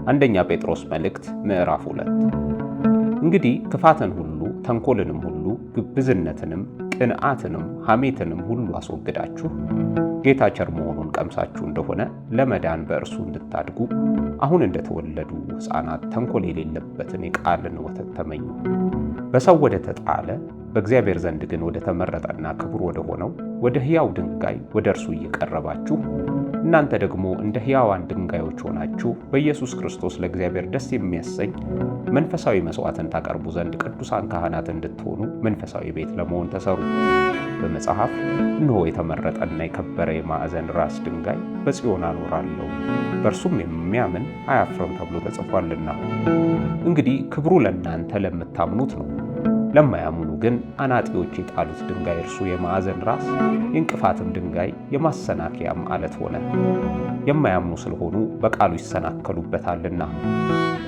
አንደኛ ጴጥሮስ መልእክት ምዕራፍ 2። እንግዲህ ክፋትን ሁሉ ተንኮልንም ሁሉ ግብዝነትንም ቅንዓትንም ሐሜትንም ሁሉ አስወግዳችሁ ጌታ ቸር መሆኑን ቀምሳችሁ እንደሆነ ለመዳን በእርሱ እንድታድጉ አሁን እንደተወለዱ ሕፃናት ተንኮል የሌለበትን የቃልን ወተት ተመኙ። በሰው ወደ ተጣለ በእግዚአብሔር ዘንድ ግን ወደ ተመረጠና ክቡር ወደ ሆነው ወደ ሕያው ድንጋይ ወደ እርሱ እየቀረባችሁ እናንተ ደግሞ እንደ ሕያዋን ድንጋዮች ሆናችሁ በኢየሱስ ክርስቶስ ለእግዚአብሔር ደስ የሚያሰኝ መንፈሳዊ መሥዋዕትን ታቀርቡ ዘንድ ቅዱሳን ካህናት እንድትሆኑ መንፈሳዊ ቤት ለመሆን ተሰሩ። በመጽሐፍ እነሆ የተመረጠና የከበረ የማዕዘን ራስ ድንጋይ በጽዮን አኖራለሁ፣ በእርሱም የሚያምን አያፍርም ተብሎ ተጽፏልና። እንግዲህ ክብሩ ለእናንተ ለምታምኑት ነው። ለማያምኑ ግን አናጢዎች የጣሉት ድንጋይ እርሱ የማዕዘን ራስ የእንቅፋትም ድንጋይ የማሰናከያም ዓለት ሆነ። የማያምኑ ስለሆኑ በቃሉ ይሰናከሉበታልና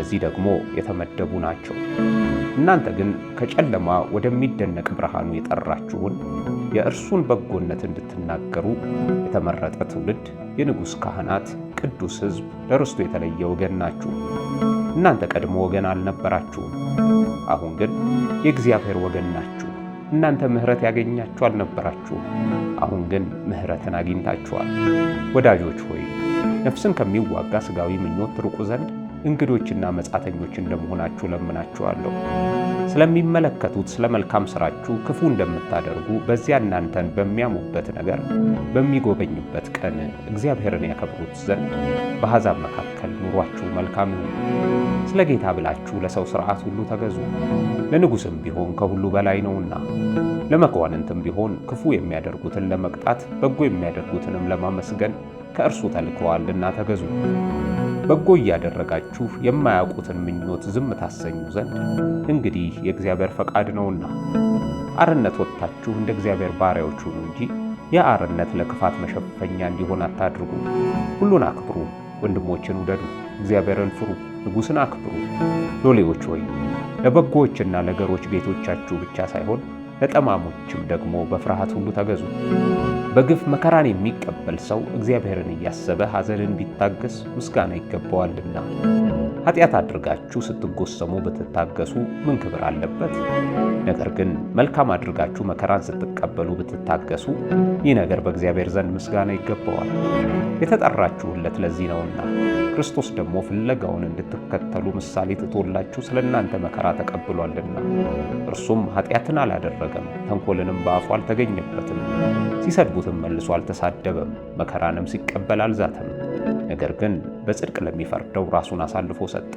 እዚህ ደግሞ የተመደቡ ናቸው። እናንተ ግን ከጨለማ ወደሚደነቅ ብርሃኑ የጠራችሁን የእርሱን በጎነት እንድትናገሩ የተመረጠ ትውልድ፣ የንጉሥ ካህናት፣ ቅዱስ ሕዝብ፣ ለርስቱ የተለየ ወገን ናችሁ። እናንተ ቀድሞ ወገን አልነበራችሁም፣ አሁን ግን የእግዚአብሔር ወገን ናችሁ። እናንተ ምሕረት ያገኛችሁ አልነበራችሁም፣ አሁን ግን ምሕረትን አግኝታችኋል። ወዳጆች ሆይ ነፍስን ከሚዋጋ ሥጋዊ ምኞት ትርቁ ዘንድ እንግዶችና መጻተኞች እንደመሆናችሁ ለምናችኋለሁ። ስለሚመለከቱት ስለ መልካም ሥራችሁ ክፉ እንደምታደርጉ በዚያ እናንተን በሚያሙበት ነገር በሚጎበኝበት ቀን እግዚአብሔርን ያከብሩት ዘንድ በአሕዛብ መካከል ኑሯችሁ መልካም ይሁን። ስለ ጌታ ብላችሁ ለሰው ሥርዓት ሁሉ ተገዙ። ለንጉሥም ቢሆን ከሁሉ በላይ ነውና፣ ለመኳንንትም ቢሆን ክፉ የሚያደርጉትን ለመቅጣት በጎ የሚያደርጉትንም ለማመስገን ከእርሱ ተልከዋልና ተገዙ። በጎ እያደረጋችሁ የማያውቁትን ምኞት ዝም ታሰኙ ዘንድ እንግዲህ የእግዚአብሔር ፈቃድ ነውና። አርነት ወጥታችሁ እንደ እግዚአብሔር ባሪያዎች ሁኑ እንጂ የአርነት ለክፋት መሸፈኛ እንዲሆን አታድርጉ። ሁሉን አክብሩ፣ ወንድሞችን ውደዱ፣ እግዚአብሔርን ፍሩ፣ ንጉሥን አክብሩ። ሎሌዎች ሆይ ለበጎዎችና ለገሮች ጌቶቻችሁ ብቻ ሳይሆን ለጠማሞችም ደግሞ በፍርሃት ሁሉ ተገዙ። በግፍ መከራን የሚቀበል ሰው እግዚአብሔርን እያሰበ ሐዘንን ቢታገስ ምስጋና ይገባዋልና። ኃጢአት አድርጋችሁ ስትጎሰሙ ብትታገሱ ምን ክብር አለበት? ነገር ግን መልካም አድርጋችሁ መከራን ስትቀበሉ ብትታገሱ ይህ ነገር በእግዚአብሔር ዘንድ ምስጋና ይገባዋል። የተጠራችሁለት ለዚህ ነውና። ክርስቶስ ደግሞ ፍለጋውን እንድትከተሉ ምሳሌ ትቶላችሁ ስለ እናንተ መከራ ተቀብሏልና። እርሱም ኃጢአትን አላደረገም፣ ተንኮልንም በአፉ አልተገኘበትም። ሲሰድቡትም መልሶ አልተሳደበም፣ መከራንም ሲቀበል አልዛተም። ነገር ግን በጽድቅ ለሚፈርደው ራሱን አሳልፎ ሰጠ።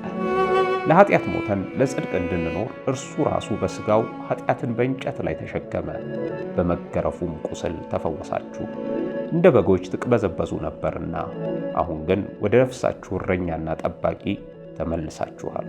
ለኃጢአት ሞተን ለጽድቅ እንድንኖር እርሱ ራሱ በሥጋው ኃጢአትን በእንጨት ላይ ተሸከመ። በመገረፉም ቁስል ተፈወሳችሁ። እንደ በጎች ትቅበዘበዙ ነበርና አሁን ግን ወደ ነፍሳችሁ እረኛና ጠባቂ ተመልሳችኋል።